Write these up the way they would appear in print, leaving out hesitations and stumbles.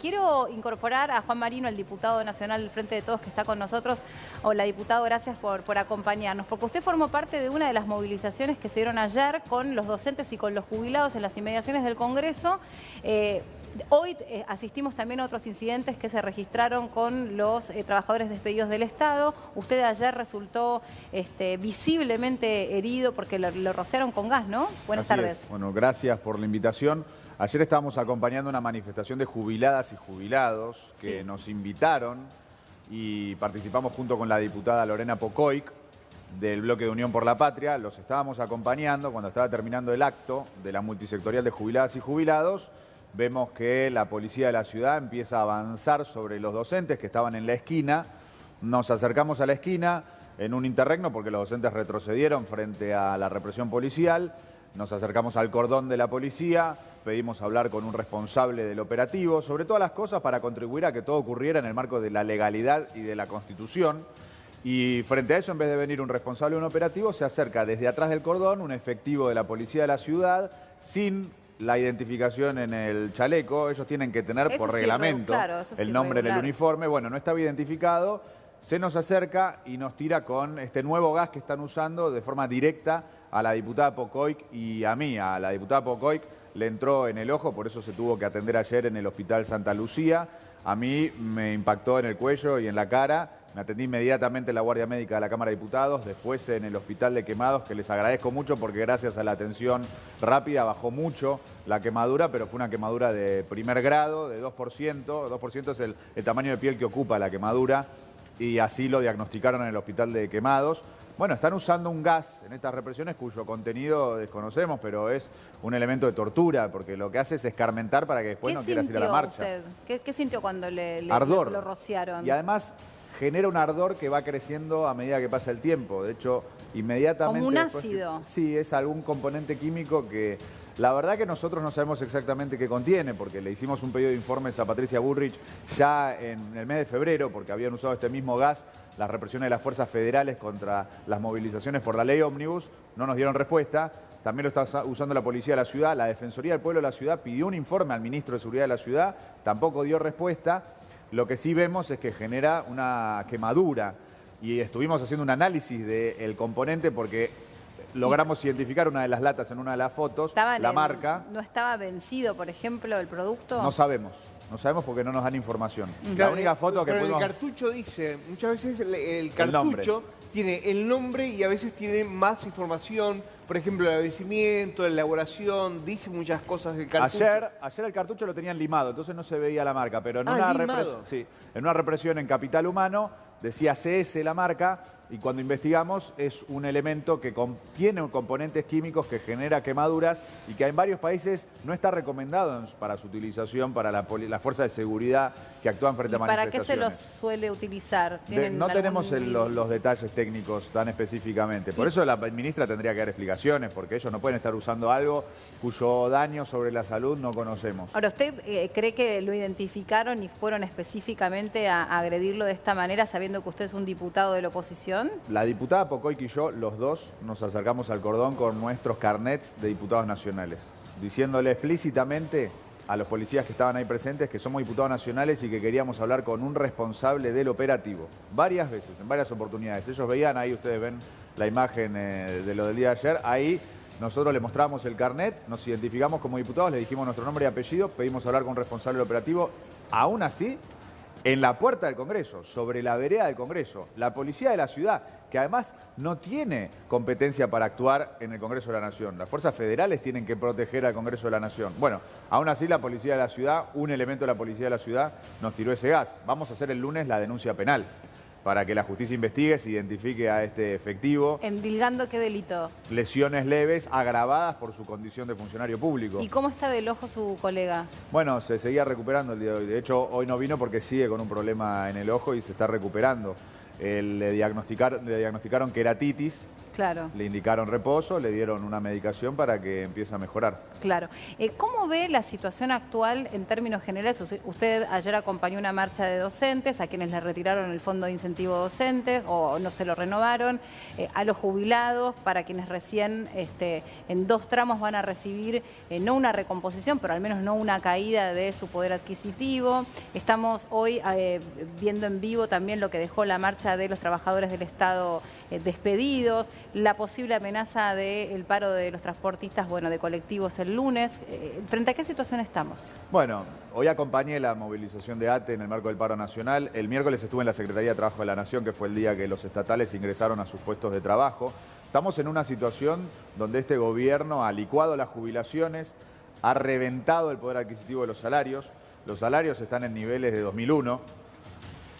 Quiero incorporar a Juan Marino, el diputado nacional del Frente de Todos que está con nosotros. Hola, diputado, gracias por acompañarnos, porque usted formó parte de una de las movilizaciones que se dieron ayer con los docentes y con los jubilados en las inmediaciones del Congreso. Hoy asistimos también a otros incidentes que se registraron con los trabajadores despedidos del Estado. Usted ayer resultó visiblemente herido porque lo rociaron con gas, ¿no? Buenas tardes. Bueno, gracias por la invitación. Ayer estábamos acompañando una manifestación de jubiladas y jubilados que nos invitaron y participamos junto con la diputada Lorena Pocoic del Bloque de Unión por la Patria. Los estábamos acompañando cuando estaba terminando el acto de la multisectorial de jubiladas y jubilados. Vemos que la policía de la ciudad empieza a avanzar sobre los docentes que estaban en la esquina. Nos acercamos a la esquina en un interregno porque los docentes retrocedieron frente a la represión policial. Nos acercamos al cordón de la policía, pedimos hablar con un responsable del operativo, sobre todas las cosas para contribuir a que todo ocurriera en el marco de la legalidad y de la Constitución. Y frente a eso, en vez de venir un responsable de un operativo, se acerca desde atrás del cordón un efectivo de la policía de la ciudad sin la identificación en el chaleco. Ellos tienen que tener por reglamento el nombre en el uniforme. Bueno, no estaba identificado. Se nos acerca y nos tira con este nuevo gas que están usando de forma directa a la diputada Pocoic y a mí. A la diputada Pocoic le entró en el ojo, por eso se tuvo que atender ayer en el Hospital Santa Lucía. A mí me impactó en el cuello y en la cara. Me atendí inmediatamente en la Guardia Médica de la Cámara de Diputados, después en el Hospital de Quemados, que les agradezco mucho porque gracias a la atención rápida bajó mucho la quemadura, pero fue una quemadura de primer grado, de 2%. 2% es el tamaño de piel que ocupa la quemadura. Y así lo diagnosticaron en el Hospital de Quemados. Bueno, están usando un gas en estas represiones cuyo contenido desconocemos, pero es un elemento de tortura, porque lo que hace es escarmentar para que después no quieras ir a la marcha. ¿Qué sintió cuando Ardor. lo rociaron? Y además genera un ardor que va creciendo a medida que pasa el tiempo. De hecho, inmediatamente... ¿Como un ácido? Sí, es algún componente químico que... La verdad que nosotros no sabemos exactamente qué contiene, porque le hicimos un pedido de informes a Patricia Bullrich ya en el mes de febrero, porque habían usado este mismo gas las represiones de las fuerzas federales contra las movilizaciones por la ley Ómnibus. No nos dieron respuesta. También lo está usando la policía de la ciudad. La Defensoría del Pueblo de la ciudad pidió un informe al ministro de Seguridad de la ciudad. Tampoco dio respuesta. Lo que sí vemos es que genera una quemadura. Y estuvimos haciendo un análisis del componente porque logramos identificar una de las latas en una de las fotos, la marca. ¿No estaba vencido, por ejemplo, el producto? No sabemos. No sabemos porque no nos dan información. Claro, la única foto que pudimos... el cartucho dice, muchas veces el cartucho tiene el nombre y a veces tiene más información, por ejemplo, el vencimiento, la elaboración, dice muchas cosas del cartucho. Ayer el cartucho lo tenían limado, entonces no se veía la marca, pero en una represión en Capital Humano decía CS la marca. Y cuando investigamos es un elemento que contiene componentes químicos que genera quemaduras y que en varios países no está recomendado para su utilización para la fuerza de seguridad que actúan frente a manifestaciones. ¿Para qué se los suele utilizar? No tenemos los detalles técnicos tan específicamente. Por eso la ministra tendría que dar explicaciones, porque ellos no pueden estar usando algo cuyo daño sobre la salud no conocemos. Ahora, ¿usted cree que lo identificaron y fueron específicamente a agredirlo de esta manera, sabiendo que usted es un diputado de la oposición? La diputada Pocoic y yo, los dos, nos acercamos al cordón con nuestros carnets de diputados nacionales, diciéndole explícitamente a los policías que estaban ahí presentes que somos diputados nacionales y que queríamos hablar con un responsable del operativo. Varias veces, en varias oportunidades. Ellos veían, ahí ustedes ven la imagen de lo del día de ayer, ahí nosotros le mostramos el carnet, nos identificamos como diputados, le dijimos nuestro nombre y apellido, pedimos hablar con un responsable del operativo. Aún así, en la puerta del Congreso, sobre la vereda del Congreso, la policía de la ciudad, que además no tiene competencia para actuar en el Congreso de la Nación. Las fuerzas federales tienen que proteger al Congreso de la Nación. Bueno, aún así la policía de la ciudad, un elemento de la policía de la ciudad, nos tiró ese gas. Vamos a hacer el lunes la denuncia penal para que la justicia investigue, se identifique a este efectivo. ¿Endilgando qué delito? Lesiones leves agravadas por su condición de funcionario público. ¿Y cómo está del ojo su colega? Bueno, se seguía recuperando el día de hoy. De hecho, hoy no vino porque sigue con un problema en el ojo y se está recuperando. Le diagnosticaron queratitis Claro. Le indicaron reposo, le dieron una medicación para que empiece a mejorar. Claro. ¿Cómo ve la situación actual en términos generales? Usted ayer acompañó una marcha de docentes, a quienes le retiraron el fondo de incentivo docentes o no se lo renovaron, a los jubilados, para quienes recién en 2 tramos van a recibir no una recomposición, pero al menos no una caída de su poder adquisitivo. Estamos hoy viendo en vivo también lo que dejó la marcha de los trabajadores del Estado despedidos, la posible amenaza del paro de los transportistas, bueno, de colectivos el lunes. ¿Frente a qué situación estamos? Bueno, hoy acompañé la movilización de ATE en el marco del paro nacional. El miércoles estuve en la Secretaría de Trabajo de la Nación, que fue el día que los estatales ingresaron a sus puestos de trabajo. Estamos en una situación donde este gobierno ha licuado las jubilaciones, ha reventado el poder adquisitivo de los salarios. Los salarios están en niveles de 2001.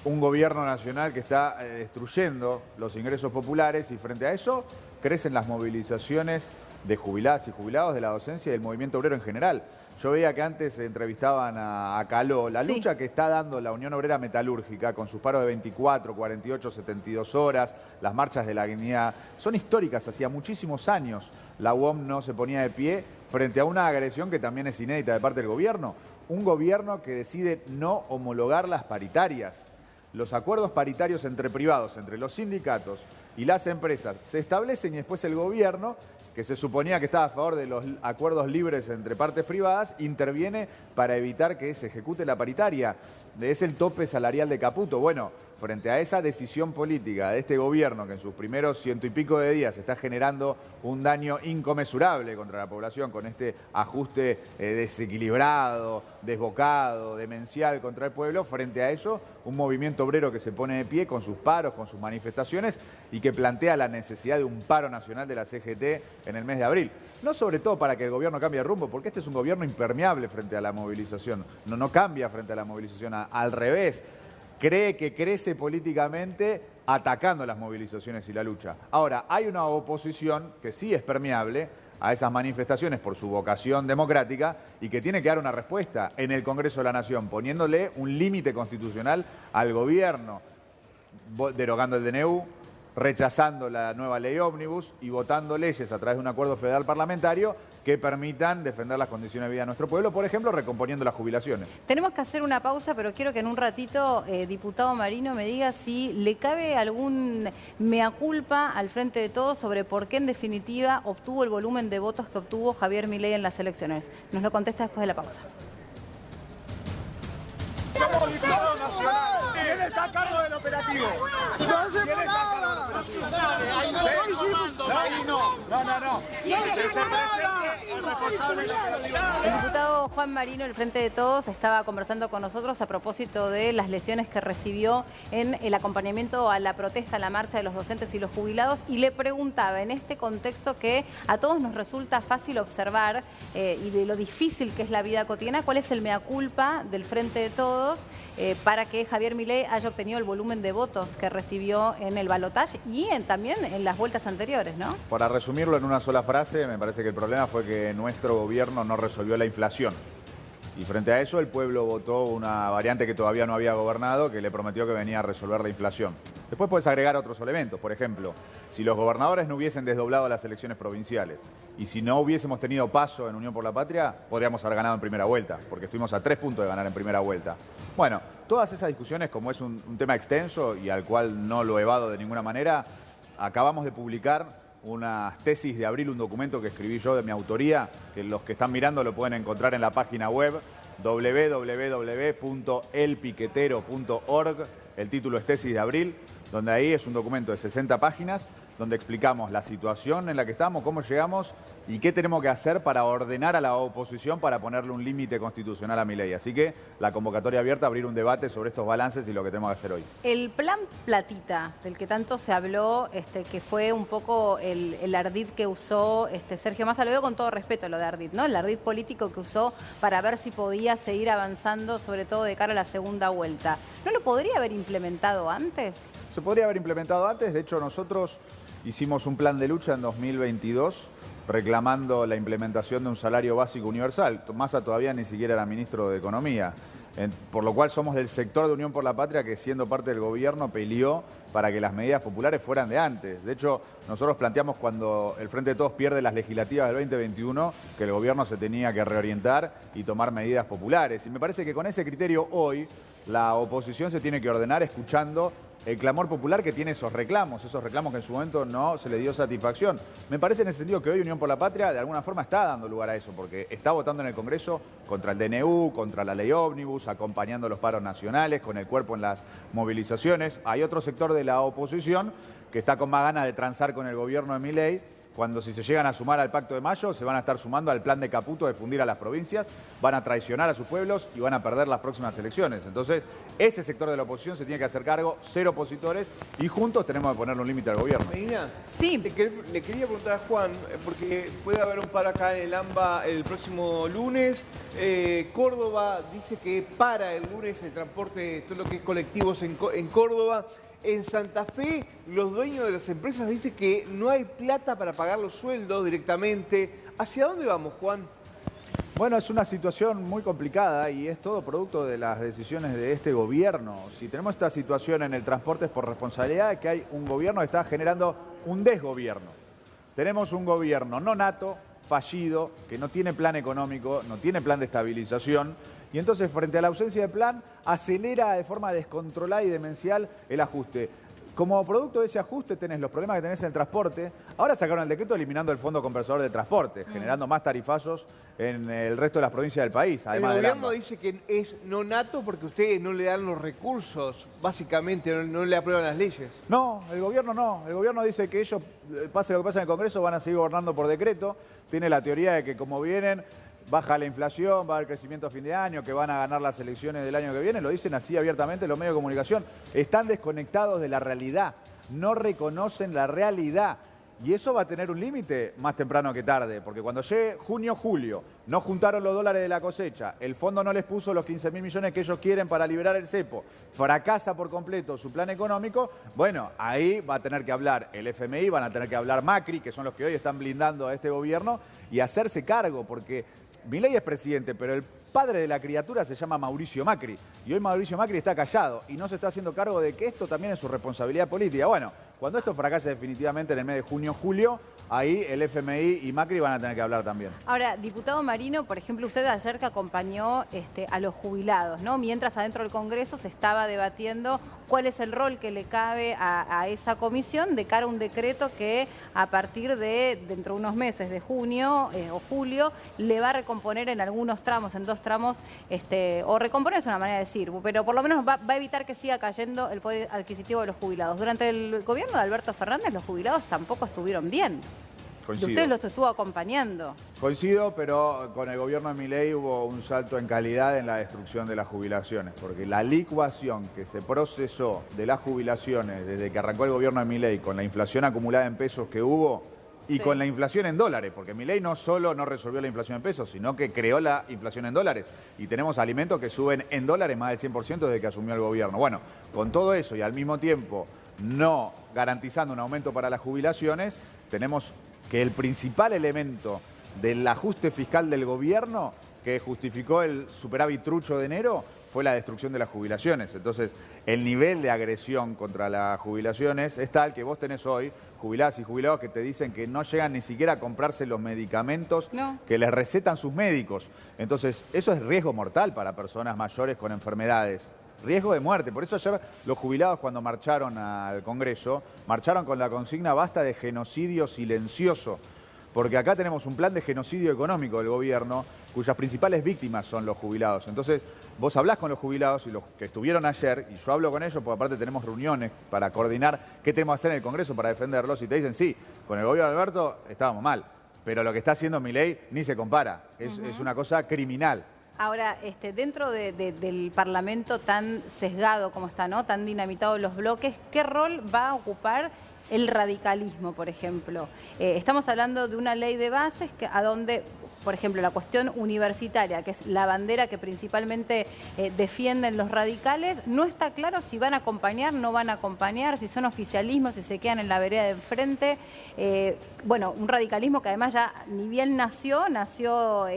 Un gobierno nacional que está destruyendo los ingresos populares y frente a eso crecen las movilizaciones de jubiladas y jubilados de la docencia y del movimiento obrero en general. Yo veía que antes se entrevistaban a Caló. La lucha que está dando la Unión Obrera Metalúrgica con sus paros de 24, 48, 72 horas, las marchas de la dignidad, son históricas. Hacía muchísimos años la UOM no se ponía de pie frente a una agresión que también es inédita de parte del gobierno. Un gobierno que decide no homologar las paritarias. Los acuerdos paritarios entre privados, entre los sindicatos y las empresas, se establecen y después el gobierno, que se suponía que estaba a favor de los acuerdos libres entre partes privadas, interviene para evitar que se ejecute la paritaria. Es el tope salarial de Caputo. Bueno, frente a esa decisión política de este gobierno, que en sus primeros 100 y pico de días está generando un daño inconmensurable contra la población, con este ajuste desequilibrado, desbocado, demencial contra el pueblo, frente a eso, un movimiento obrero que se pone de pie con sus paros, con sus manifestaciones y que plantea la necesidad de un paro nacional de la CGT en el mes de abril. No sobre todo para que el gobierno cambie de rumbo, porque este es un gobierno impermeable frente a la movilización. No cambia frente a la movilización, al revés. Cree que crece políticamente atacando las movilizaciones y la lucha. Ahora, hay una oposición que sí es permeable a esas manifestaciones por su vocación democrática y que tiene que dar una respuesta en el Congreso de la Nación, poniéndole un límite constitucional al gobierno, derogando el DNU, rechazando la nueva ley ómnibus y votando leyes a través de un acuerdo federal parlamentario que permitan defender las condiciones de vida de nuestro pueblo, por ejemplo, recomponiendo las jubilaciones. Tenemos que hacer una pausa, pero quiero que en un ratito, diputado Marino, me diga si le cabe algún mea culpa al Frente de Todos sobre por qué, en definitiva, obtuvo el volumen de votos que obtuvo Javier Milei en las elecciones. Nos lo contesta después de la pausa. Somos diputado nacional. ¿Quién está a cargo del operativo? No hacemos nada. No. El diputado Juan Marino, el Frente de Todos, estaba conversando con nosotros a propósito de las lesiones que recibió en el acompañamiento a la protesta, a la marcha de los docentes y los jubilados, y le preguntaba en este contexto que a todos nos resulta fácil observar y de lo difícil que es la vida cotidiana, ¿cuál es el mea culpa del Frente de Todos para que Javier Milei haya obtenido el volumen de votos que recibió en el balotaje y también en las vueltas anteriores, ¿no? Para resumirlo en una sola frase, me parece que el problema fue que nuestro gobierno no resolvió la inflación. Y frente a eso el pueblo votó una variante que todavía no había gobernado, que le prometió que venía a resolver la inflación. Después puedes agregar otros elementos, por ejemplo, si los gobernadores no hubiesen desdoblado las elecciones provinciales y si no hubiésemos tenido paso en Unión por la Patria, podríamos haber ganado en primera vuelta, porque estuvimos a 3 puntos de ganar en primera vuelta. Bueno, todas esas discusiones, como es un tema extenso y al cual no lo evado de ninguna manera, acabamos de publicar unas tesis de abril, un documento que escribí yo de mi autoría, que los que están mirando lo pueden encontrar en la página web www.elpiquetero.org. El título es Tesis de Abril, donde ahí es un documento de 60 páginas, donde explicamos la situación en la que estamos, cómo llegamos y qué tenemos que hacer para ordenar a la oposición para ponerle un límite constitucional a Milei. Así que la convocatoria abierta a abrir un debate sobre estos balances y lo que tenemos que hacer hoy. El plan Platita, del que tanto se habló, que fue un poco el ardid que usó Sergio Massa, lo veo con todo respeto lo de ardid, ¿no? El ardid político que usó para ver si podía seguir avanzando, sobre todo de cara a la segunda vuelta. ¿No lo podría haber implementado antes? Se podría haber implementado antes. De hecho, nosotros hicimos un plan de lucha en 2022 reclamando la implementación de un salario básico universal. Massa todavía ni siquiera era ministro de Economía. por lo cual somos del sector de Unión por la Patria que, siendo parte del gobierno, peleó para que las medidas populares fueran de antes. De hecho, nosotros planteamos, cuando el Frente de Todos pierde las legislativas del 2021, que el gobierno se tenía que reorientar y tomar medidas populares. Y me parece que con ese criterio hoy la oposición se tiene que ordenar escuchando el clamor popular que tiene esos reclamos que en su momento no se le dio satisfacción. Me parece en ese sentido que hoy Unión por la Patria de alguna forma está dando lugar a eso, porque está votando en el Congreso contra el DNU, contra la ley ómnibus, acompañando los paros nacionales, con el cuerpo en las movilizaciones. Hay otro sector de la oposición que está con más ganas de transar con el gobierno de Milei, cuando, si se llegan a sumar al Pacto de Mayo, se van a estar sumando al plan de Caputo de fundir a las provincias, van a traicionar a sus pueblos y van a perder las próximas elecciones. Entonces, ese sector de la oposición se tiene que hacer cargo, ser opositores, y juntos tenemos que ponerle un límite al gobierno. Medina, sí. Le quería preguntar a Juan, porque puede haber un paro acá en el AMBA el próximo lunes. Córdoba dice que para el lunes el transporte, todo lo que es colectivos en Córdoba. En Santa Fe, los dueños de las empresas dicen que no hay plata para pagar los sueldos directamente. ¿Hacia dónde vamos, Juan? Bueno, es una situación muy complicada y es todo producto de las decisiones de este gobierno. Si tenemos esta situación en el transporte es por responsabilidad de que hay un gobierno que está generando un desgobierno. Tenemos un gobierno nonato, fallido, que no tiene plan económico, no tiene plan de estabilización. Y entonces, frente a la ausencia de plan, acelera de forma descontrolada y demencial el ajuste. Como producto de ese ajuste tenés los problemas que tenés en el transporte. Ahora sacaron el decreto eliminando el Fondo Compensador de Transporte, generando más tarifazos en el resto de las provincias del país. Además, el gobierno dice que es nonato porque ustedes no le dan los recursos, básicamente, no le aprueban las leyes. No, el gobierno no. El gobierno dice que ellos, pase lo que pase en el Congreso, van a seguir gobernando por decreto. Tiene la teoría de que, como vienen, baja la inflación, va a haber crecimiento a fin de año, que van a ganar las elecciones del año que viene. Lo dicen así abiertamente los medios de comunicación. Están desconectados de la realidad, no reconocen la realidad. Y eso va a tener un límite más temprano que tarde, porque cuando llegue junio, julio, no juntaron los dólares de la cosecha, el fondo no les puso los 15.000 millones que ellos quieren para liberar el cepo, fracasa por completo su plan económico, bueno, ahí va a tener que hablar el FMI, van a tener que hablar Macri, que son los que hoy están blindando a este gobierno, y hacerse cargo, porque Milei es presidente, pero el padre de la criatura se llama Mauricio Macri. Y hoy Mauricio Macri está callado y no se está haciendo cargo de que esto también es su responsabilidad política. Bueno, cuando esto fracase definitivamente en el mes de junio, julio, ahí el FMI y Macri van a tener que hablar también. Ahora, diputado Marino, por ejemplo, usted ayer que acompañó a los jubilados, ¿no? Mientras adentro del Congreso se estaba debatiendo cuál es el rol que le cabe a esa comisión de cara a un decreto que a partir de dentro de unos meses, de junio o julio, le va a recomponer en algunos tramos, en 2 tramos, o recomponer es una manera de decir, pero por lo menos va a evitar que siga cayendo el poder adquisitivo de los jubilados. Durante el gobierno de Alberto Fernández, los jubilados tampoco estuvieron bien. Coincido. Usted los estuvo acompañando. Coincido, pero con el gobierno de Milei hubo un salto en calidad en la destrucción de las jubilaciones, porque la licuación que se procesó de las jubilaciones desde que arrancó el gobierno de Milei, con la inflación acumulada en pesos que hubo, y con la inflación en dólares, porque Milei no solo no resolvió la inflación en pesos, sino que creó la inflación en dólares. Y tenemos alimentos que suben en dólares más del 100% desde que asumió el gobierno. Bueno, con todo eso y al mismo tiempo no garantizando un aumento para las jubilaciones, tenemos que el principal elemento del ajuste fiscal del gobierno que justificó el superávit trucho de enero fue la destrucción de las jubilaciones. Entonces, el nivel de agresión contra las jubilaciones es tal que vos tenés hoy jubiladas y jubilados que te dicen que no llegan ni siquiera a comprarse los medicamentos que les recetan sus médicos. Entonces, eso es riesgo mortal para personas mayores con enfermedades. Riesgo de muerte. Por eso ayer los jubilados, cuando marcharon al Congreso, marcharon con la consigna basta de genocidio silencioso. Porque acá tenemos un plan de genocidio económico del gobierno, cuyas principales víctimas son los jubilados. Entonces, vos hablás con los jubilados y los que estuvieron ayer, y yo hablo con ellos, porque aparte tenemos reuniones para coordinar qué tenemos que hacer en el Congreso para defenderlos, y te dicen, sí, con el gobierno de Alberto estábamos mal, pero lo que está haciendo Milei ni se compara, es una cosa criminal. Ahora, dentro del Parlamento tan sesgado como está, ¿no? Tan dinamitado los bloques, ¿qué rol va a ocupar el radicalismo, por ejemplo. Estamos hablando de una ley de bases a donde, por ejemplo, la cuestión universitaria, que es la bandera que principalmente defienden los radicales, no está claro si van a acompañar, no van a acompañar, si son oficialismos, si se quedan en la vereda de enfrente. Bueno, un radicalismo que además ya ni bien nació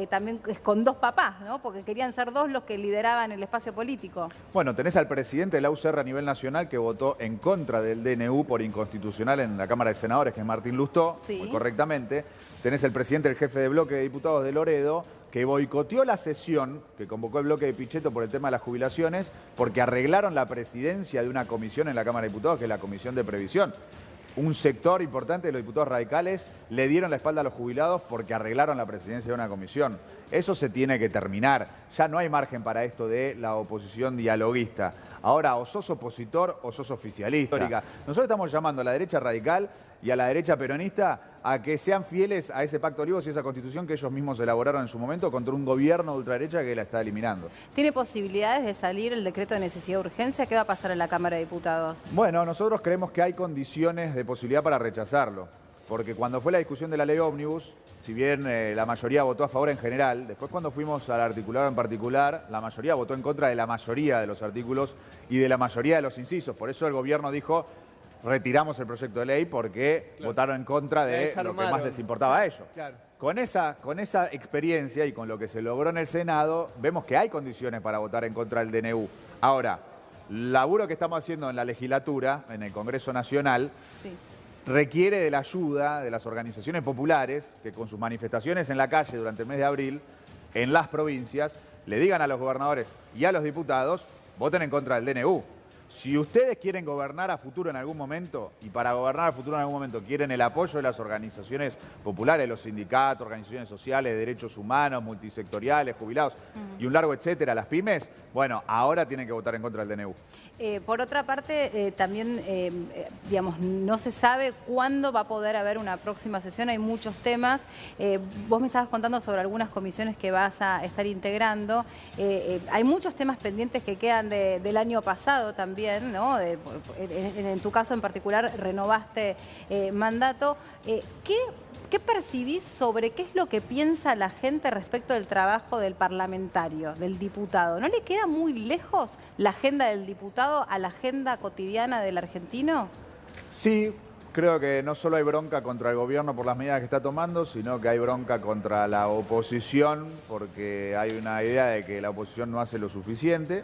también con dos papás, ¿no? Porque querían ser dos los que lideraban el espacio político. Bueno, tenés al presidente de la UCR a nivel nacional que votó en contra del DNU por inconstitucional en la Cámara de Senadores, que es Martín Lustó, sí, muy correctamente. Tenés el presidente del jefe de bloque de diputados de Loredo, que boicoteó la sesión que convocó el bloque de Pichetto por el tema de las jubilaciones, porque arreglaron la presidencia de una comisión en la Cámara de Diputados, que es la Comisión de Previsión. Un sector importante de los diputados radicales le dieron la espalda a los jubilados porque arreglaron la presidencia de una comisión. Eso se tiene que terminar. Ya no hay margen para esto de la oposición dialoguista. Ahora, o sos opositor o sos oficialista. Nosotros estamos llamando a la derecha radical y a la derecha peronista a que sean fieles a ese pacto Olivos y esa constitución que ellos mismos elaboraron en su momento contra un gobierno de ultraderecha que la está eliminando. ¿Tiene posibilidades de salir el decreto de necesidad de urgencia? ¿Qué va a pasar en la Cámara de Diputados? Bueno, nosotros creemos que hay condiciones de posibilidad para rechazarlo. Porque cuando fue la discusión de la ley ómnibus, si bien la mayoría votó a favor en general, después cuando fuimos al articulado en particular, la mayoría votó en contra de la mayoría de los artículos y de la mayoría de los incisos. Por eso el gobierno dijo, retiramos el proyecto de ley porque votaron en contra de lo que más les importaba a ellos. Claro. Con esa experiencia y con lo que se logró en el Senado, vemos que hay condiciones para votar en contra del DNU. Ahora, el laburo que estamos haciendo en la legislatura, en el Congreso Nacional, sí, requiere de la ayuda de las organizaciones populares que con sus manifestaciones en la calle durante el mes de abril, en las provincias, le digan a los gobernadores y a los diputados, voten en contra del DNU. Si ustedes quieren gobernar a futuro en algún momento, y para gobernar a futuro en algún momento quieren el apoyo de las organizaciones populares, los sindicatos, organizaciones sociales, derechos humanos, multisectoriales, jubilados y un largo etcétera, las pymes, bueno, ahora tienen que votar en contra del DNU. Por otra parte, también, digamos, no se sabe cuándo va a poder haber una próxima sesión, hay muchos temas. Vos me estabas contando sobre algunas comisiones que vas a estar integrando. Hay muchos temas pendientes que quedan del año pasado también, ¿no? En tu caso en particular renovaste mandato. ¿Qué percibís sobre qué es lo que piensa la gente respecto del trabajo del parlamentario, del diputado? ¿No le queda muy lejos la agenda del diputado a la agenda cotidiana del argentino? Sí, creo que no solo hay bronca contra el gobierno por las medidas que está tomando, sino que hay bronca contra la oposición porque hay una idea de que la oposición no hace lo suficiente.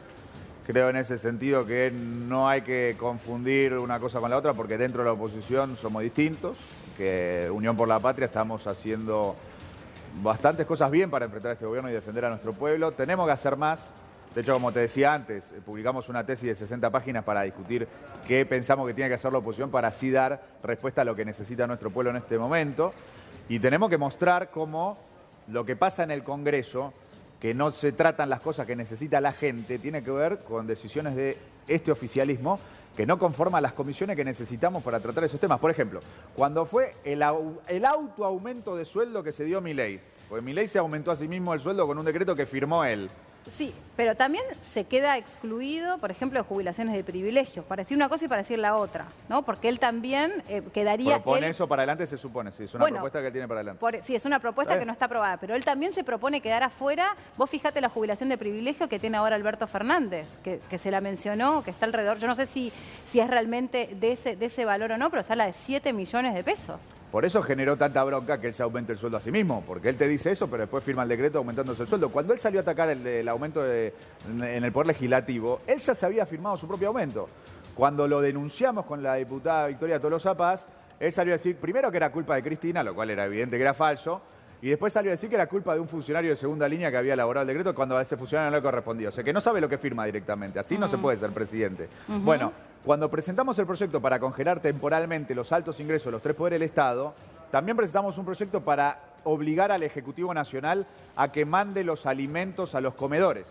Creo en ese sentido que no hay que confundir una cosa con la otra porque dentro de la oposición somos distintos, que Unión por la Patria estamos haciendo bastantes cosas bien para enfrentar a este gobierno y defender a nuestro pueblo. Tenemos que hacer más. De hecho, como te decía antes, publicamos una tesis de 60 páginas para discutir qué pensamos que tiene que hacer la oposición para así dar respuesta a lo que necesita nuestro pueblo en este momento. Y tenemos que mostrar cómo lo que pasa en el Congreso, que no se tratan las cosas que necesita la gente, tiene que ver con decisiones de este oficialismo que no conforma las comisiones que necesitamos para tratar esos temas. Por ejemplo, cuando fue el autoaumento de sueldo que se dio Milei, porque Milei se aumentó a sí mismo el sueldo con un decreto que firmó él. Sí, pero también se queda excluido, por ejemplo, de jubilaciones de privilegios, para decir una cosa y para decir la otra, ¿no? Porque él también quedaría... Propone eso para adelante, se supone, sí, es una propuesta que él tiene para adelante. Sí, es una propuesta que no está aprobada, pero él también se propone quedar afuera. Vos fíjate la jubilación de privilegio que tiene ahora Alberto Fernández, que se la mencionó, que está alrededor, yo no sé si es realmente de ese valor o no, pero se habla de 7 millones de pesos. Por eso generó tanta bronca que él se aumente el sueldo a sí mismo, porque él te dice eso, pero después firma el decreto aumentándose el sueldo. Cuando él salió a atacar el aumento en el Poder Legislativo, él ya se había firmado su propio aumento. Cuando lo denunciamos con la diputada Victoria Tolosa Paz, él salió a decir primero que era culpa de Cristina, lo cual era evidente que era falso, y después salió a decir que era culpa de un funcionario de segunda línea que había elaborado el decreto cuando a ese funcionario no le correspondía. O sea, que no sabe lo que firma directamente. Así no se puede ser presidente. Bueno, cuando presentamos el proyecto para congelar temporalmente los altos ingresos de los 3 poderes del Estado, también presentamos un proyecto para obligar al Ejecutivo Nacional a que mande los alimentos a los comedores.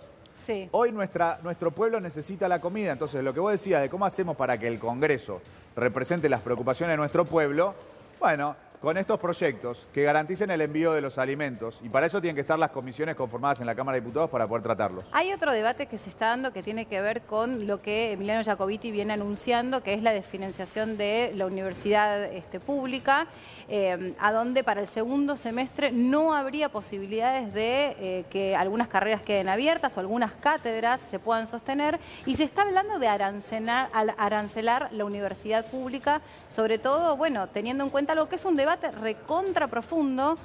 Sí. Hoy nuestro pueblo necesita la comida, entonces lo que vos decías de cómo hacemos para que el Congreso represente las preocupaciones de nuestro pueblo, bueno, con estos proyectos que garanticen el envío de los alimentos. Y para eso tienen que estar las comisiones conformadas en la Cámara de Diputados para poder tratarlos. Hay otro debate que se está dando que tiene que ver con lo que Emiliano Jacobiti viene anunciando, que es la desfinanciación de la universidad pública, a donde para el segundo semestre no habría posibilidades de que algunas carreras queden abiertas o algunas cátedras se puedan sostener. Y se está hablando de arancelar la universidad pública, sobre todo, bueno, teniendo en cuenta algo que es un debate recontra profundo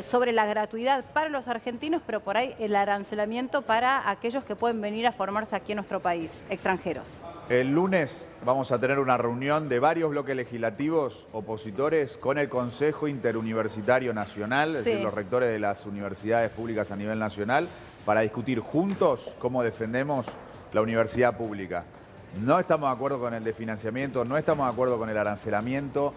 sobre la gratuidad para los argentinos, pero por ahí el arancelamiento para aquellos que pueden venir a formarse aquí en nuestro país, extranjeros. El lunes vamos a tener una reunión de varios bloques legislativos opositores con el Consejo Interuniversitario Nacional, es decir, los rectores de las universidades públicas a nivel nacional, para discutir juntos cómo defendemos la universidad pública. No estamos de acuerdo con el desfinanciamiento, no estamos de acuerdo con el arancelamiento.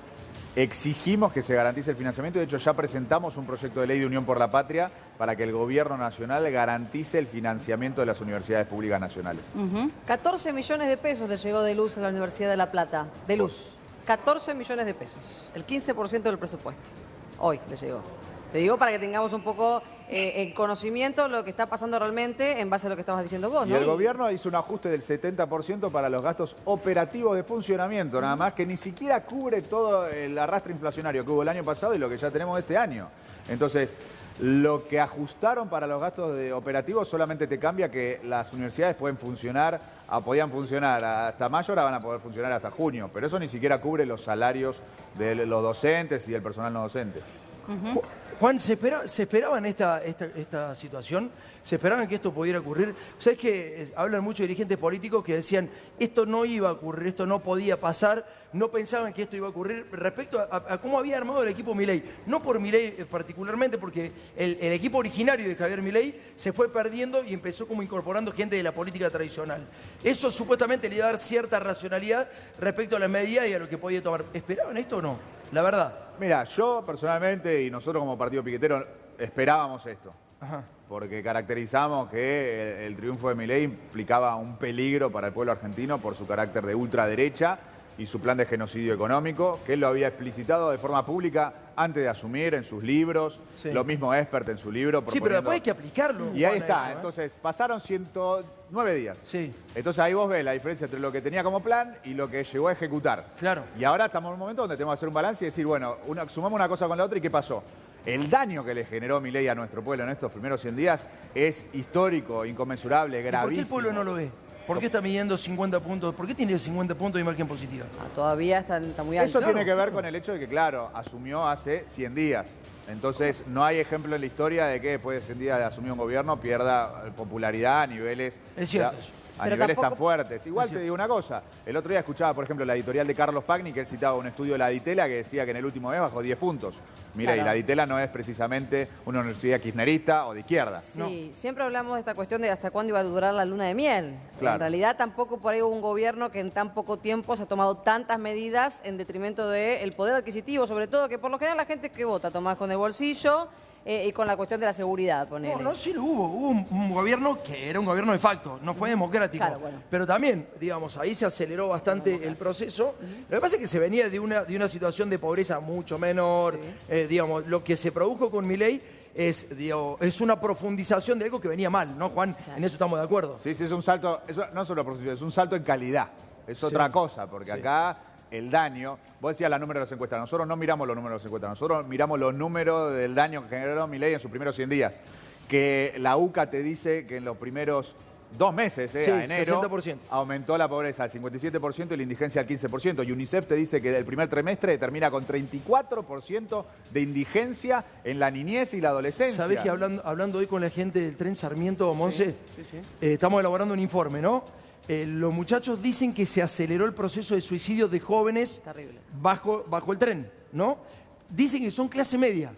Exigimos que se garantice el financiamiento. De hecho, ya presentamos un proyecto de ley de Unión por la Patria para que el Gobierno Nacional garantice el financiamiento de las universidades públicas nacionales. 14 millones de pesos le llegó de luz a la Universidad de La Plata. De luz. 14 millones de pesos. El 15% del presupuesto. Hoy le llegó. Te digo para que tengamos un poco en conocimiento lo que está pasando realmente en base a lo que estabas diciendo vos, ¿no? Y el gobierno hizo un ajuste del 70% para los gastos operativos de funcionamiento, nada más, que ni siquiera cubre todo el arrastre inflacionario que hubo el año pasado y lo que ya tenemos este año. Entonces, lo que ajustaron para los gastos operativos solamente te cambia que las universidades podían funcionar hasta mayo, ahora van a poder funcionar hasta junio, pero eso ni siquiera cubre los salarios de los docentes y del personal no docente. Juan, ¿se esperaban esta situación? ¿Se esperaban que esto pudiera ocurrir? ¿Sabes que hablan muchos dirigentes políticos que decían esto no iba a ocurrir, esto no podía pasar, no pensaban que esto iba a ocurrir respecto a cómo había armado el equipo Milei? No por Milei particularmente, porque el equipo originario de Javier Milei se fue perdiendo y empezó como incorporando gente de la política tradicional. Eso supuestamente le iba a dar cierta racionalidad respecto a las medidas y a lo que podía tomar. ¿Esperaban esto o no? La verdad. Mira, yo personalmente y nosotros como partido piquetero esperábamos esto. Ajá. Porque caracterizamos que el triunfo de Milei implicaba un peligro para el pueblo argentino por su carácter de ultraderecha y su plan de genocidio económico, que él lo había explicitado de forma pública antes de asumir en sus libros, lo mismo Expert en su libro. Sí, pero después hay que aplicarlo. Y ahí está, entonces pasaron 109 días. Sí. Entonces ahí vos ves la diferencia entre lo que tenía como plan y lo que llegó a ejecutar. Claro. Y ahora estamos en un momento donde tenemos que hacer un balance y decir, bueno, sumamos una cosa con la otra y ¿qué pasó? El daño que le generó Milei a nuestro pueblo en estos primeros 100 días es histórico, inconmensurable, gravísimo. ¿Por qué el pueblo no lo ve? ¿Por qué está midiendo 50 puntos? ¿Por qué tiene 50 puntos de imagen positiva? Todavía está muy alto. Eso tiene que ver con el hecho de que, claro, asumió hace 100 días. Entonces, no hay ejemplo en la historia de que después de 100 días de asumir un gobierno pierda popularidad a niveles... Es cierto. A niveles tan fuertes. Igual te digo una cosa. El otro día escuchaba, por ejemplo, la editorial de Carlos Pagni, que él citaba un estudio de la Ditela que decía que en el último mes bajó 10 puntos. Mira, y la Ditela no es precisamente una universidad kirchnerista o de izquierda. Sí, siempre hablamos de esta cuestión de hasta cuándo iba a durar la luna de miel. Claro. En realidad tampoco por ahí hubo un gobierno que en tan poco tiempo se ha tomado tantas medidas en detrimento del poder adquisitivo, sobre todo que por lo general la gente que vota toma con el bolsillo y con la cuestión de la seguridad, ponele. No, sí lo hubo. Hubo un gobierno que era un gobierno de facto, no fue democrático. Claro, bueno. Pero también, digamos, ahí se aceleró bastante el proceso. Lo que pasa es que se venía de una situación de pobreza mucho menor. Digamos, lo que se produjo con Milei es una profundización de algo que venía mal, ¿no, Juan? Claro. En eso estamos de acuerdo. Sí, es un salto, no solo profundización, es un salto en calidad. Es otra cosa, porque acá... El daño, vos decías los números de las encuestas, nosotros no miramos los números de las encuestas, nosotros miramos los números del daño que generó Milei en sus primeros 100 días. Que la UCA te dice que en los primeros 2 meses, a enero, 60%. aumentó la pobreza al 57% y la indigencia al 15%. Y UNICEF te dice que el primer trimestre termina con 34% de indigencia en la niñez y la adolescencia. ¿Sabés que hablando hoy con la gente del Tren Sarmiento, Monse, estamos elaborando un informe, ¿no? Los muchachos dicen que se aceleró el proceso de suicidio de jóvenes bajo el tren, ¿no? Dicen que son clase media.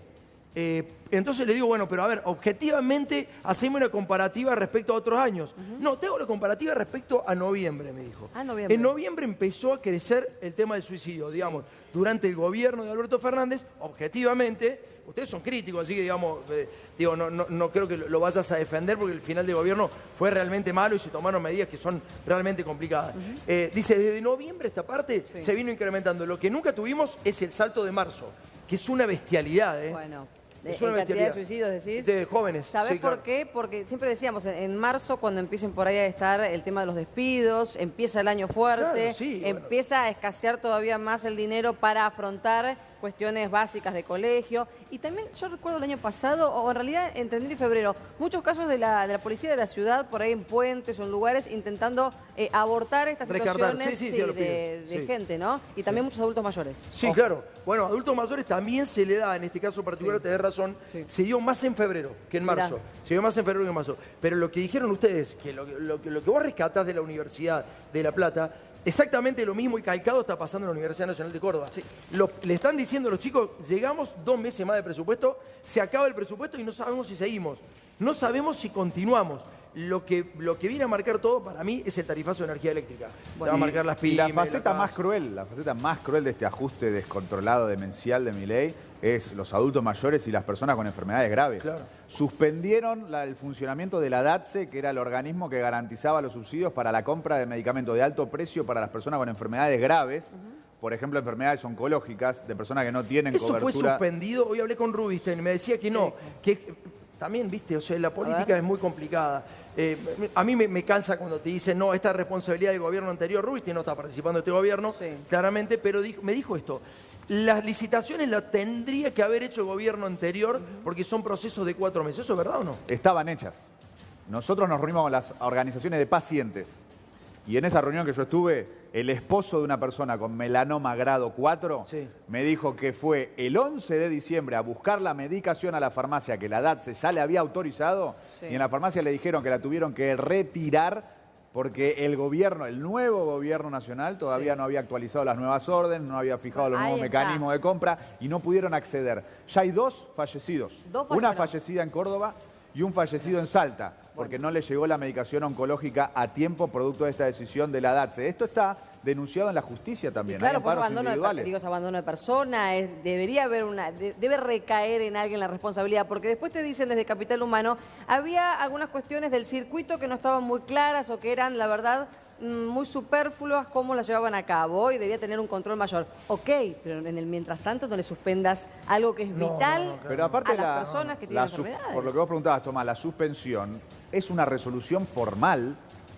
Entonces le digo, bueno, pero a ver, objetivamente hacemos una comparativa respecto a otros años. No, tengo la comparativa respecto a noviembre, me dijo. Noviembre. En noviembre empezó a crecer el tema del suicidio, digamos, durante el gobierno de Alberto Fernández, objetivamente. Ustedes son críticos, así que no creo que lo vayas a defender porque el final de gobierno fue realmente malo y se tomaron medidas que son realmente complicadas. Dice, desde noviembre esta parte se vino incrementando. Lo que nunca tuvimos es el salto de marzo. que es una bestialidad, ¿eh? Bueno, Es en una cantidad de bestialidad. suicidios, decís. De jóvenes. ¿Sabés sí, por claro. qué? Porque siempre decíamos, en marzo, cuando empiecen por ahí a estar el tema de los despidos, empieza el año fuerte, Claro, sí, bueno. empieza a escasear todavía más el dinero para afrontar cuestiones básicas de colegio. Y también, yo recuerdo el año pasado, o en realidad entre enero y febrero, muchos casos de la policía de la ciudad, por ahí en puentes o en lugares, intentando abortar estas Rescatar, situaciones sí, sí, a los de pibes, sí. gente, ¿no? Y también muchos adultos mayores. Sí, Ojo. claro. Bueno, adultos mayores también se le da, en este caso particular, Sí. tenés razón, Sí. se dio más en febrero que en marzo. Mirá. Se dio más en febrero que en marzo. Pero lo que dijeron ustedes, que lo que vos rescatás de la Universidad de La Plata, exactamente lo mismo y calcado está pasando en la Universidad Nacional de Córdoba. Le están diciendo a los chicos, llegamos 2 meses más de presupuesto, se acaba el presupuesto y no sabemos si seguimos. No sabemos si continuamos. Lo que viene a marcar todo para mí es el tarifazo de energía eléctrica. Te va a marcar las Y pymes. la faceta la más casa. cruel, la faceta más cruel de este ajuste descontrolado demencial de Milei es los adultos mayores y las personas con enfermedades graves. Claro. Suspendieron el funcionamiento de la DATSE, que era el organismo que garantizaba los subsidios para la compra de medicamentos de alto precio para las personas con enfermedades graves. Por ejemplo, enfermedades oncológicas de personas que no tienen Eso cobertura. fue suspendido. Hoy hablé con Rubinstein y me decía que no, que también, viste, o sea, la política es muy complicada. A mí me cansa cuando te dicen, no, esta es responsabilidad del gobierno anterior. Rubinstein no está participando de este gobierno, Sí. claramente, pero me dijo esto. Las licitaciones las tendría que haber hecho el gobierno anterior porque son procesos de 4 meses. ¿Eso es verdad o no? Estaban hechas. Nosotros nos reunimos con las organizaciones de pacientes y en esa reunión que yo estuve, el esposo de una persona con melanoma grado 4 Sí. me dijo que fue el 11 de diciembre a buscar la medicación a la farmacia que la DATSE ya le había autorizado Sí. y en la farmacia le dijeron que la tuvieron que retirar porque el gobierno, el nuevo gobierno nacional todavía Sí. no había actualizado las nuevas órdenes, no había fijado los Ahí nuevos está. mecanismos de compra y no pudieron acceder. Ya hay 2 fallecidos. Dos Una fallecieron. fallecida en Córdoba y un fallecido en Salta, porque no le llegó la medicación oncológica a tiempo producto de esta decisión de la DATSE. Esto está denunciado en la justicia también. Claro, hay pues amparos abandono individuales. digo, es abandono de persona, debería haber debe recaer en alguien la responsabilidad, porque después te dicen desde Capital Humano, había algunas cuestiones del circuito que no estaban muy claras o que eran, la verdad, muy superfluas cómo las llevaban a cabo y debía tener un control mayor. Ok, pero en el mientras tanto no le suspendas algo que es No, vital no, no, claro. Pero aparte a las personas que tienen enfermedades. por lo que vos preguntabas, Tomás, la suspensión es una resolución formal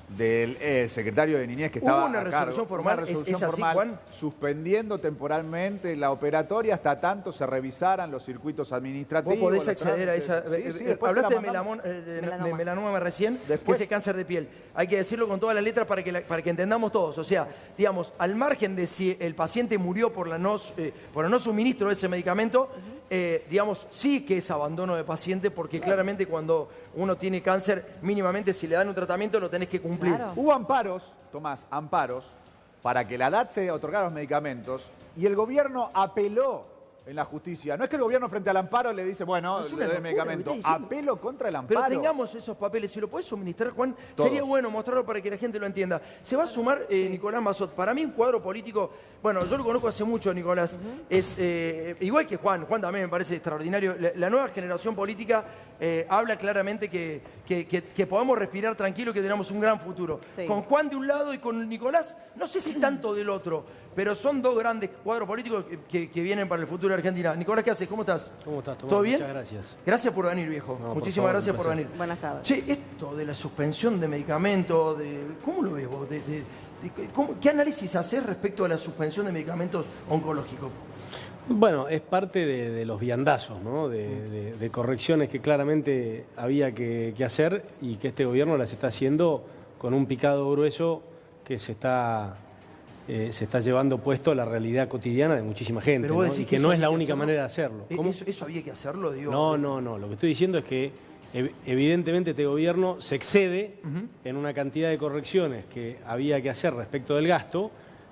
del secretario de Niñez que ¿Hubo estaba una a resolución cargo. formal? Una ¿Es resolución así, formal Juan? suspendiendo temporalmente la operatoria hasta tanto se revisaran los circuitos administrativos. Vos podés los acceder a esa... trámites. Sí, después hablaste se de la mandamos. Melanoma. melanoma recién, que Después- es el cáncer de piel. Hay que decirlo con todas las letras para que entendamos todos. O sea, digamos, al margen de si el paciente murió por el no suministro de ese medicamento, digamos, sí que es abandono de paciente, porque claramente cuando uno tiene cáncer, mínimamente si le dan un tratamiento lo tenés que cumplir. Claro. Hubo amparos, Tomás, amparos, para que la DATSE otorgara los medicamentos y el gobierno apeló en la justicia. No es que el gobierno frente al amparo le dice, bueno, Es le una doy el locura medicamento. lo que está diciendo. Apelo contra el Pero amparo. tengamos esos papeles, si lo podés suministrar, Juan, Todos. sería bueno mostrarlo para que la gente lo entienda. Se va a sumar Nicolás Mazot. Para mí un cuadro político, bueno, yo lo conozco hace mucho, Nicolás, es igual que Juan también me parece extraordinario. La nueva generación política habla claramente que podemos respirar tranquilo, que tenemos un gran futuro. Sí. Con Juan de un lado y con Nicolás, no sé si tanto del otro, pero son dos grandes cuadros políticos que vienen para el futuro de Argentina. Nicolás, ¿qué haces? ¿Cómo estás? ¿Cómo estás, Tomás? ¿Todo bien? Muchas gracias. Gracias por venir, viejo. No, por Muchísimas favor, gracias un por placer. venir. Buenas tardes. Che, esto de la suspensión de medicamentos, ¿cómo lo ves vos? ¿Qué análisis haces respecto a la suspensión de medicamentos oncológicos? Bueno, es parte de los viandazos, ¿no? De correcciones que claramente había que hacer y que este gobierno las está haciendo con un picado grueso que se está llevando puesto a la realidad cotidiana de muchísima gente, Pero vos ¿no? decís Y que que eso no es había la que única hacerlo. manera de hacerlo. ¿Cómo? ¿Eso había que hacerlo, digo? No. Lo que estoy diciendo es que evidentemente este gobierno se excede en una cantidad de correcciones que había que hacer respecto del gasto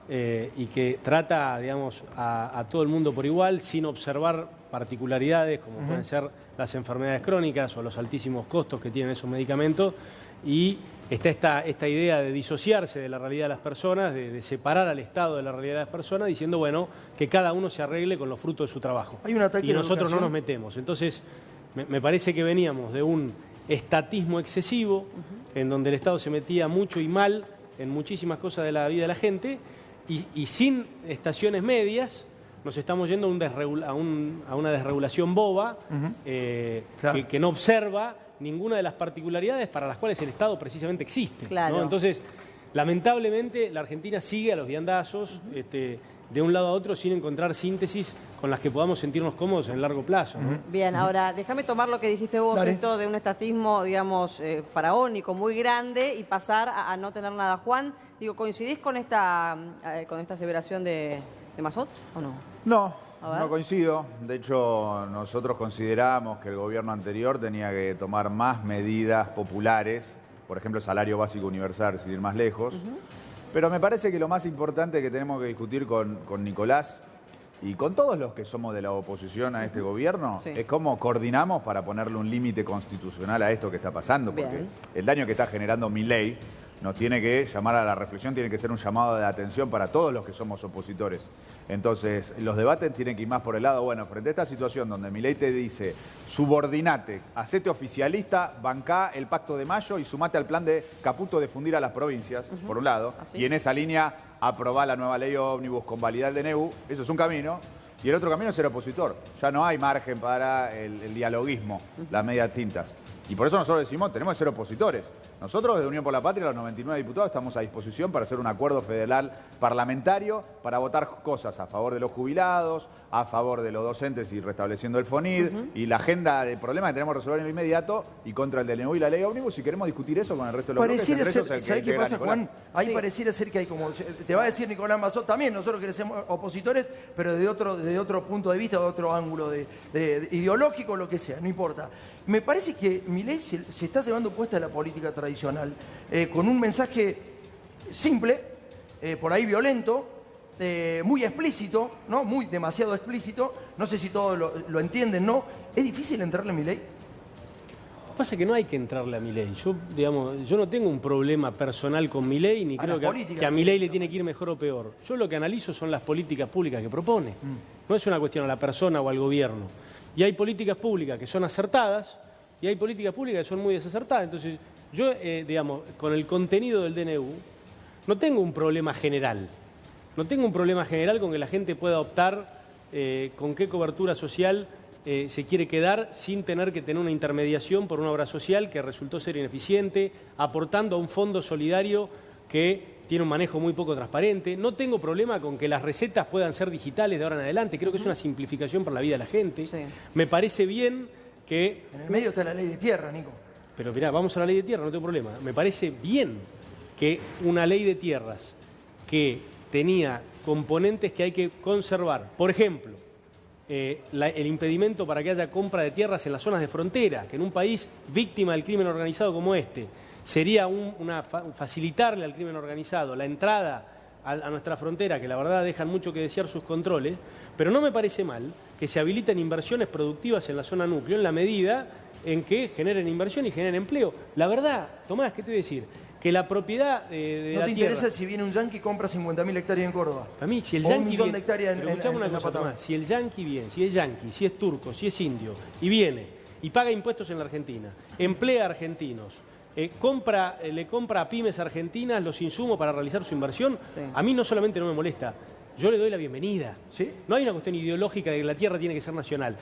y que trata, digamos, a todo el mundo por igual, sin observar particularidades como pueden ser las enfermedades crónicas o los altísimos costos que tienen esos medicamentos. Y está esta idea de disociarse de la realidad de las personas, de separar al Estado de la realidad de las personas, diciendo, bueno, que cada uno se arregle con los frutos de su trabajo. Hay un ataque Y a la nosotros no educación. nos metemos. Entonces, me parece que veníamos de un estatismo excesivo, en donde el Estado se metía mucho y mal en muchísimas cosas de la vida de la gente, y sin estaciones medias, nos estamos yendo a una desregulación boba Claro. que no observa ninguna de las particularidades para las cuales el Estado precisamente existe. Claro. ¿no? Entonces, lamentablemente, la Argentina sigue a los viandazos, de un lado a otro, sin encontrar síntesis con las que podamos sentirnos cómodos en el largo plazo. ¿no? Bien, ahora déjame tomar lo que dijiste vos, Dale. esto de un estatismo, digamos, faraónico, muy grande, y pasar a no tener nada. Juan, digo, ¿coincidís con esta aseveración de Mazot o no? No, A ver. no coincido. De hecho, nosotros consideramos que el gobierno anterior tenía que tomar más medidas populares, por ejemplo, el salario básico universal, sin ir más lejos. Pero me parece que lo más importante que tenemos que discutir con Nicolás y con todos los que somos de la oposición a este gobierno Sí. es cómo coordinamos para ponerle un límite constitucional a esto que está pasando. Porque Bien. el daño que está generando Milei nos tiene que llamar a la reflexión, tiene que ser un llamado de atención para todos los que somos opositores. Entonces, los debates tienen que ir más por el lado, bueno, frente a esta situación donde Milei te dice, subordinate, hacete oficialista, bancá el Pacto de Mayo y sumate al plan de Caputo de fundir a las provincias, por un lado, Así. y en esa línea aprobá la nueva ley ómnibus con validar el DNU, eso es un camino. Y el otro camino es ser opositor. Ya no hay margen para el dialoguismo, las medias tintas. Y por eso nosotros decimos, tenemos que ser opositores. Nosotros, de Unión por la Patria, los 99 diputados, estamos a disposición para hacer un acuerdo federal parlamentario para votar cosas a favor de los jubilados, a favor de los docentes y restableciendo el FONID, y la agenda de problemas que tenemos que resolver en lo inmediato y contra el DNU y la ley ómnius, si queremos discutir eso con el resto de los bloques, Pareciera entre ser, esos el que ¿sabés qué integra pasa, Nicolás. Juan? Ahí Sí. pareciera ser que hay como, te va a decir Nicolás Mazot también, nosotros que somos opositores, pero de otro punto de vista, de otro ángulo de ideológico, lo que sea, no importa. Me parece que Milei se está llevando puesta la política tradicional con un mensaje simple, por ahí violento, muy explícito, ¿no? Muy demasiado explícito. No sé si todos lo entienden, ¿no? ¿Es difícil entrarle a Milei? Lo que pasa es que no hay que entrarle a Milei. Yo no tengo un problema personal con Milei, ni A creo las políticas. que a Milei le tiene que ir mejor o peor. Yo lo que analizo son las políticas públicas que propone. No es una cuestión a la persona o al gobierno. Y hay políticas públicas que son acertadas y hay políticas públicas que son muy desacertadas. Entonces, yo, con el contenido del DNU, no tengo un problema general. No tengo un problema general con que la gente pueda optar con qué cobertura social se quiere quedar sin tener que tener una intermediación por una obra social que resultó ser ineficiente, aportando a un fondo solidario que tiene un manejo muy poco transparente. No tengo problema con que las recetas puedan ser digitales de ahora en adelante. Creo que es una simplificación para la vida de la gente. Sí. Me parece bien que... En el medio está la ley de tierra, Nico. Pero mirá, vamos a la ley de tierra, no tengo problema. Me parece bien que una ley de tierras que tenía componentes que hay que conservar, por ejemplo, el impedimento para que haya compra de tierras en las zonas de frontera, que en un país víctima del crimen organizado como este, sería facilitarle al crimen organizado la entrada a nuestra frontera, que la verdad dejan mucho que desear sus controles, pero no me parece mal que se habiliten inversiones productivas en la zona núcleo en la medida en que generen inversión y generen empleo. La verdad, Tomás, ¿qué te voy a decir? Que la propiedad de ¿No la te tierra... interesa si viene un yanqui y compra 50.000 hectáreas en Córdoba? Para mí, si el O un yanqui millón de viene... hectáreas Pero en escuchame una la cosa, Patagonia. Tomás. Si el yanqui viene, si es yanqui, si es turco, si es indio, y viene y paga impuestos en la Argentina, emplea a argentinos, le compra a pymes argentinas los insumos para realizar su inversión, Sí. a mí no solamente no me molesta, yo le doy la bienvenida. ¿Sí? No hay una cuestión ideológica de que la tierra tiene que ser nacional.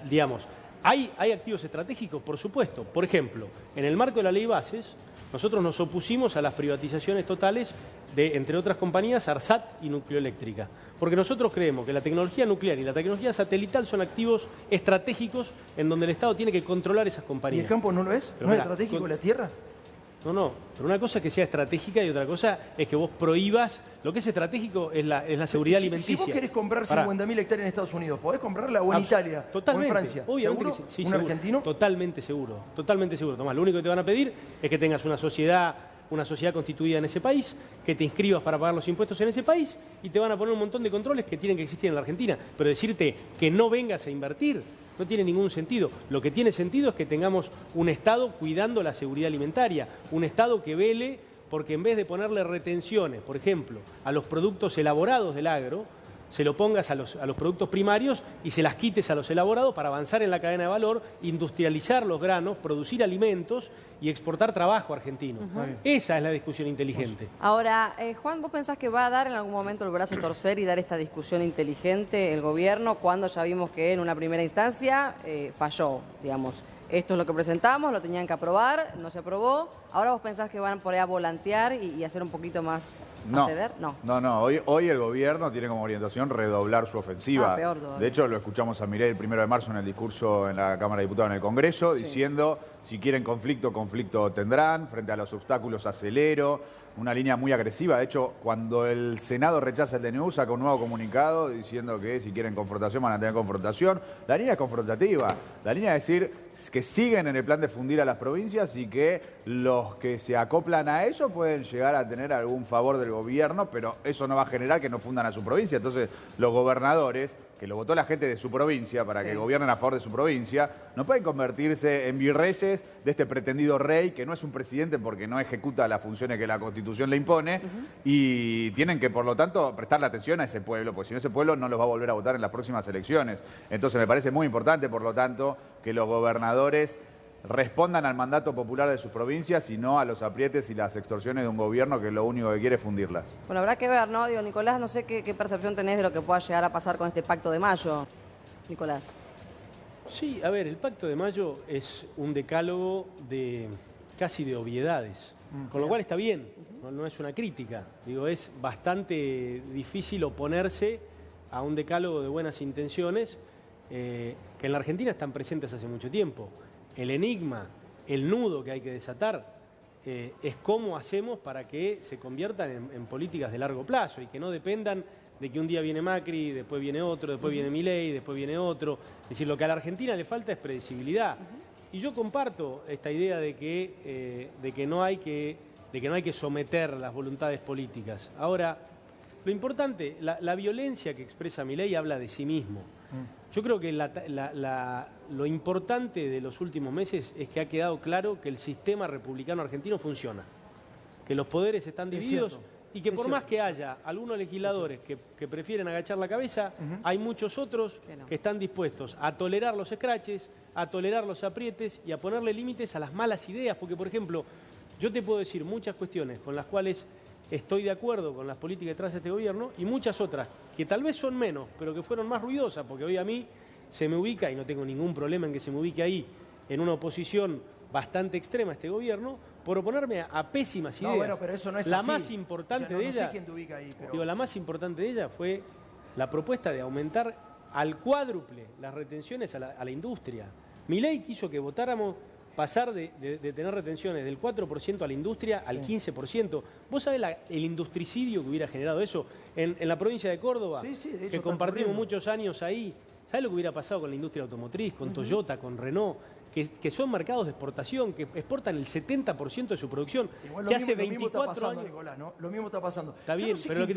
Digamos, ¿hay activos estratégicos? Por supuesto. Por ejemplo, en el marco de la ley Bases, nosotros nos opusimos a las privatizaciones totales de, entre otras compañías, ARSAT y Nucleoeléctrica. Porque nosotros creemos que la tecnología nuclear y la tecnología satelital son activos estratégicos en donde el Estado tiene que controlar esas ¿Y compañías. el campo no lo es? Pero ¿No es mirá, estratégico la tierra? No, pero una cosa es que sea estratégica y otra cosa es que vos prohíbas. Lo que es estratégico es la seguridad alimenticia. Si vos querés comprar Pará. 50.000 hectáreas en Estados Unidos, ¿podés comprarla o en Italia Totalmente, o en Francia? obviamente ¿Seguro? que sí, ¿Un seguro. argentino? Totalmente seguro, Tomás. Lo único que te van a pedir es que tengas una sociedad constituida en ese país, que te inscribas para pagar los impuestos en ese país y te van a poner un montón de controles que tienen que existir en la Argentina. Pero decirte que no vengas a invertir no tiene ningún sentido. Lo que tiene sentido es que tengamos un Estado cuidando la seguridad alimentaria, un Estado que vele porque en vez de ponerle retenciones, por ejemplo, a los productos elaborados del agro, se lo pongas a los productos primarios y se las quites a los elaborados para avanzar en la cadena de valor, industrializar los granos, producir alimentos y exportar trabajo argentino. Esa es la discusión inteligente. Ahora, Juan, ¿vos pensás que va a dar en algún momento el brazo a torcer y dar esta discusión inteligente el gobierno cuando ya vimos que en una primera instancia falló, digamos? Esto es lo que presentamos, lo tenían que aprobar, no se aprobó. Ahora vos pensás que van por ahí a volantear y hacer un poquito más a ceder. No. Hoy el gobierno tiene como orientación redoblar su ofensiva. Peor todavía. De hecho, lo escuchamos a Milei el 1 de marzo en el discurso en la Cámara de Diputados en el Congreso, diciendo, si quieren conflicto, conflicto tendrán, frente a los obstáculos acelero. Una línea muy agresiva. De hecho, cuando el Senado rechaza el DNU, saca un nuevo comunicado diciendo que si quieren confrontación van a tener confrontación. La línea es confrontativa. La línea es decir que siguen en el plan de fundir a las provincias y que los que se acoplan a eso pueden llegar a tener algún favor del gobierno, pero eso no va a generar que no fundan a su provincia. Entonces, los gobernadores, que lo votó la gente de su provincia para que gobiernen a favor de su provincia, no pueden convertirse en virreyes de este pretendido rey, que no es un presidente porque no ejecuta las funciones que la Constitución le impone, y tienen que, por lo tanto, prestarle atención a ese pueblo, porque si no, ese pueblo no los va a volver a votar en las próximas elecciones. Entonces, me parece muy importante, por lo tanto, que los gobernadores respondan al mandato popular de sus provincias y no a los aprietes y las extorsiones de un gobierno que lo único que quiere es fundirlas. Bueno, habrá que ver, ¿no? Digo, Nicolás, no sé qué percepción tenés de lo que pueda llegar a pasar con este Pacto de Mayo, Nicolás. Sí, a ver, el Pacto de Mayo es un decálogo casi de obviedades, con lo cual está bien, no es una crítica. Digo, es bastante difícil oponerse a un decálogo de buenas intenciones que en la Argentina están presentes hace mucho tiempo. El enigma, el nudo que hay que desatar es cómo hacemos para que se conviertan en políticas de largo plazo y que no dependan de que un día viene Macri, después viene otro, después viene Milei, después viene otro. Es decir, lo que a la Argentina le falta es predecibilidad. Y yo comparto esta idea de que no hay que someter las voluntades políticas. Ahora, lo importante, la violencia que expresa Milei habla de sí mismo. Yo creo que lo importante de los últimos meses es que ha quedado claro que el sistema republicano argentino funciona, que los poderes están divididos y que por más que haya algunos legisladores que prefieren agachar la cabeza, hay muchos otros que están dispuestos a tolerar los escraches, a tolerar los aprietes y a ponerle límites a las malas ideas, porque por ejemplo, yo te puedo decir muchas cuestiones con las cuales estoy de acuerdo con las políticas detrás de este gobierno y muchas otras que tal vez son menos, pero que fueron más ruidosas, porque hoy a mí se me ubica, y no tengo ningún problema en que se me ubique ahí, en una oposición bastante extrema a este gobierno, por oponerme a pésimas ideas. No, bueno, pero eso no es la así. más importante de ella, no sé quién te ubica ahí, pero... digo, la más importante de ella fue la propuesta de aumentar al cuádruple las retenciones a la industria. Milei quiso que votáramos pasar de tener retenciones del 4% a la industria al 15%. ¿Vos sabés el industricidio que hubiera generado eso? En la provincia de Córdoba, de hecho, que compartimos muchos años ahí, ¿sabés lo que hubiera pasado con la industria automotriz, con Toyota, con Renault? Que son mercados de exportación, que exportan el 70% de su producción, igual que hace lo mismo 24 está pasando, años... Nicolás, ¿no? Lo mismo está pasando. Está bien, pero lo que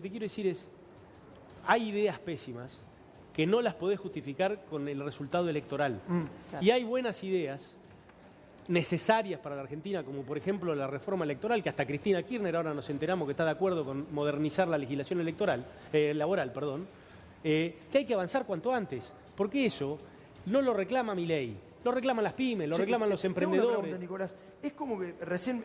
te quiero decir es, hay ideas pésimas que no las podés justificar con el resultado electoral. Claro. Y hay buenas ideas necesarias para la Argentina, como por ejemplo la reforma electoral, que hasta Cristina Kirchner ahora nos enteramos que está de acuerdo con modernizar la legislación laboral, que hay que avanzar cuanto antes, porque eso no lo reclama Milei, lo reclaman las pymes, lo reclaman los emprendedores. Tengo una pregunta, Nicolás. Es como que recién,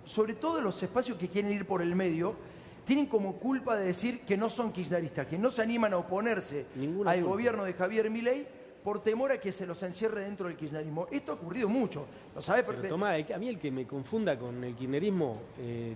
sobre todo los espacios que quieren ir por el medio, tienen como culpa de decir que no son kirchneristas, que no se animan a oponerse al gobierno de Javier Milei por temor a que se los encierre dentro del kirchnerismo. Esto ha ocurrido mucho, ¿lo sabés? Pero Tomás, a mí el que me confunda con el kirchnerismo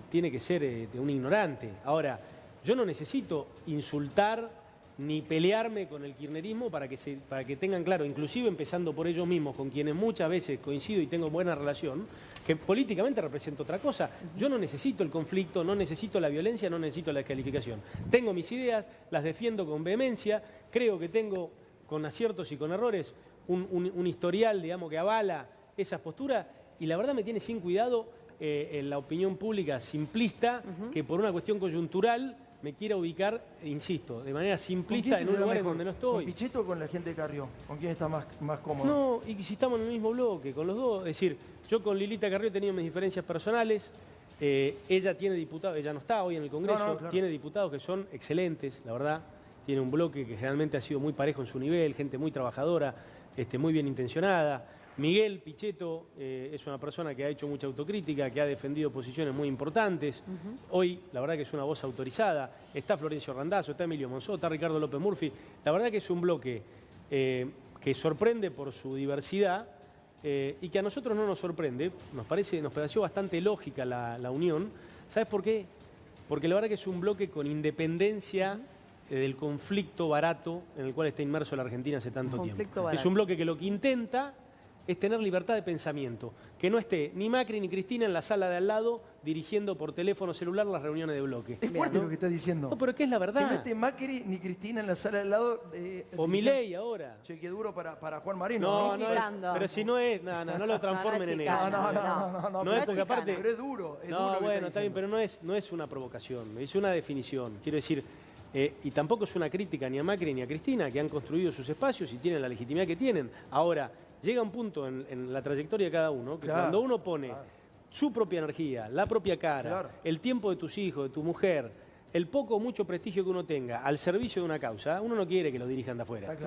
tiene que ser un ignorante. Ahora, yo no necesito insultar ni pelearme con el kirchnerismo para que tengan claro, inclusive empezando por ellos mismos, con quienes muchas veces coincido y tengo buena relación, que políticamente representa otra cosa. Yo no necesito el conflicto, no necesito la violencia, no necesito la descalificación. Tengo mis ideas, las defiendo con vehemencia, creo que tengo, con aciertos y con errores, un historial, digamos, que avala esas posturas, y la verdad me tiene sin cuidado en la opinión pública simplista, que por una cuestión coyuntural me quiera ubicar, insisto, de manera simplista en un lugar donde no estoy. ¿Con Pichetto o con la gente de Carrió? ¿Con quién está más cómodo? No, y si estamos en el mismo bloque, con los dos. Es decir, yo con Lilita Carrió he tenido mis diferencias personales, ella tiene diputados, ella no está hoy en el Congreso, claro. tiene diputados que son excelentes, la verdad. Tiene un bloque que generalmente ha sido muy parejo en su nivel, gente muy trabajadora, muy bien intencionada. Miguel Pichetto es una persona que ha hecho mucha autocrítica, que ha defendido posiciones muy importantes. Hoy, la verdad que es una voz autorizada. Está Florencio Randazzo, está Emilio Monzó, está Ricardo López Murphy. La verdad que es un bloque que sorprende por su diversidad y que a nosotros no nos sorprende. Nos pareció bastante lógica la unión. ¿Sabes por qué? Porque la verdad que es un bloque con independencia del conflicto barato en el cual está inmerso la Argentina hace tanto tiempo. Es un bloque que lo que intenta es tener libertad de pensamiento, que no esté ni Macri ni Cristina en la sala de al lado dirigiendo por teléfono celular las reuniones de bloque. Es fuerte lo que estás diciendo. No, pero que es la verdad. Que no esté Macri ni Cristina en la sala de al lado. O Milei ahora. Che, qué duro para Juan Marino. Pero si no es, no lo transformen en eso. No es porque aparte. Pero es duro. No, bueno, está bien, pero no es una provocación, es una definición. Quiero decir, y tampoco es una crítica ni a Macri ni a Cristina, que han construido sus espacios y tienen la legitimidad que tienen. Ahora, llega un punto en la trayectoria de cada uno que cuando uno pone su propia energía, la propia cara, el tiempo de tus hijos, de tu mujer, el poco o mucho prestigio que uno tenga al servicio de una causa, uno no quiere que lo dirijan de afuera.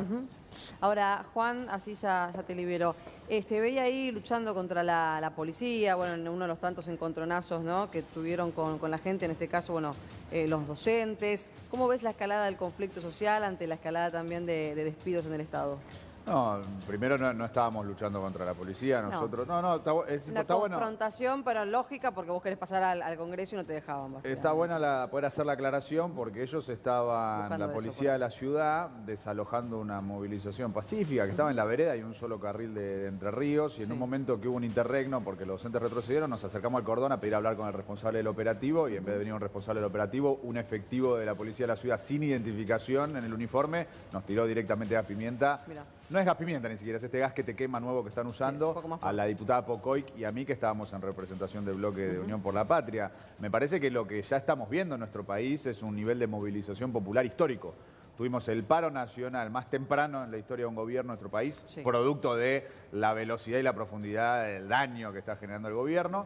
Ahora, Juan, así ya te libero. Veía ahí luchando contra la policía, bueno, en uno de los tantos encontronazos, ¿no?, que tuvieron con la gente, en este caso, bueno, los docentes. ¿Cómo ves la escalada del conflicto social ante la escalada también de despidos en el Estado? No, primero no estábamos luchando contra la policía, nosotros... No, una confrontación, pero lógica, porque vos querés pasar al Congreso y no te dejaban. Está buena poder hacer la aclaración, porque ellos estaban, la policía de la ciudad, desalojando una movilización pacífica, que estaba en la vereda y un solo carril de Entre Ríos, y en un momento que hubo un interregno, porque los docentes retrocedieron, nos acercamos al cordón a pedir hablar con el responsable del operativo, y en vez de venir un responsable del operativo, un efectivo de la policía de la ciudad sin identificación en el uniforme, nos tiró directamente gas pimienta. Mirá. No es gas pimienta ni siquiera, es este gas que te quema nuevo que están usando, a la diputada Pocoic y a mí, que estábamos en representación del bloque de Unión por la Patria. Me parece que lo que ya estamos viendo en nuestro país es un nivel de movilización popular histórico. Tuvimos el paro nacional más temprano en la historia de un gobierno de nuestro país, producto de la velocidad y la profundidad del daño que está generando el gobierno.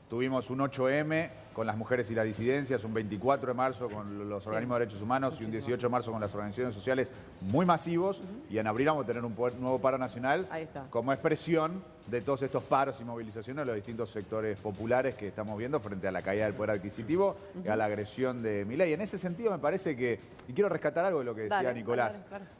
Tuvimos un 8M con las mujeres y las disidencias, un 24 de marzo con los organismos de derechos humanos y un 18 de marzo con las organizaciones sociales muy masivos. Y en abril vamos a tener un nuevo paro nacional como expresión de todos estos paros y movilizaciones de los distintos sectores populares que estamos viendo frente a la caída del poder adquisitivo y a la agresión de Milei. En ese sentido me parece que, y quiero rescatar algo de lo que decía Nicolás,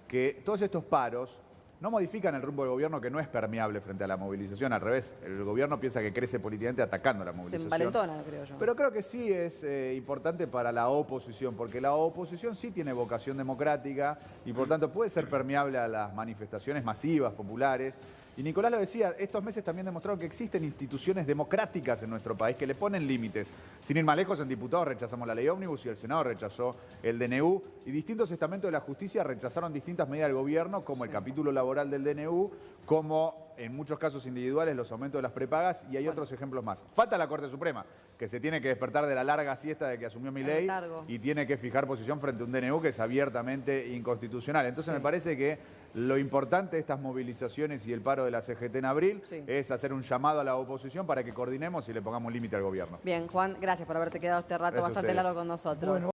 que todos estos paros no modifican el rumbo del gobierno, que no es permeable frente a la movilización. Al revés, el gobierno piensa que crece políticamente atacando la movilización. Se envalentona, creo yo. Pero creo que sí es importante para la oposición, porque la oposición sí tiene vocación democrática y por tanto puede ser permeable a las manifestaciones masivas, populares. Y Nicolás lo decía, estos meses también demostraron que existen instituciones democráticas en nuestro país que le ponen límites. Sin ir más lejos, en diputados rechazamos la ley ómnibus y el Senado rechazó el DNU. Y distintos estamentos de la justicia rechazaron distintas medidas del gobierno, como el capítulo laboral del DNU, como en muchos casos individuales los aumentos de las prepagas, y hay otros ejemplos más. Falta la Corte Suprema, que se tiene que despertar de la larga siesta de que asumió Milei y tiene que fijar posición frente a un DNU que es abiertamente inconstitucional. Entonces me parece que lo importante de estas movilizaciones y el paro de la CGT en abril es hacer un llamado a la oposición para que coordinemos y le pongamos límite al gobierno. Bien, Juan, gracias por haberte quedado este rato bastante largo con nosotros. Bueno.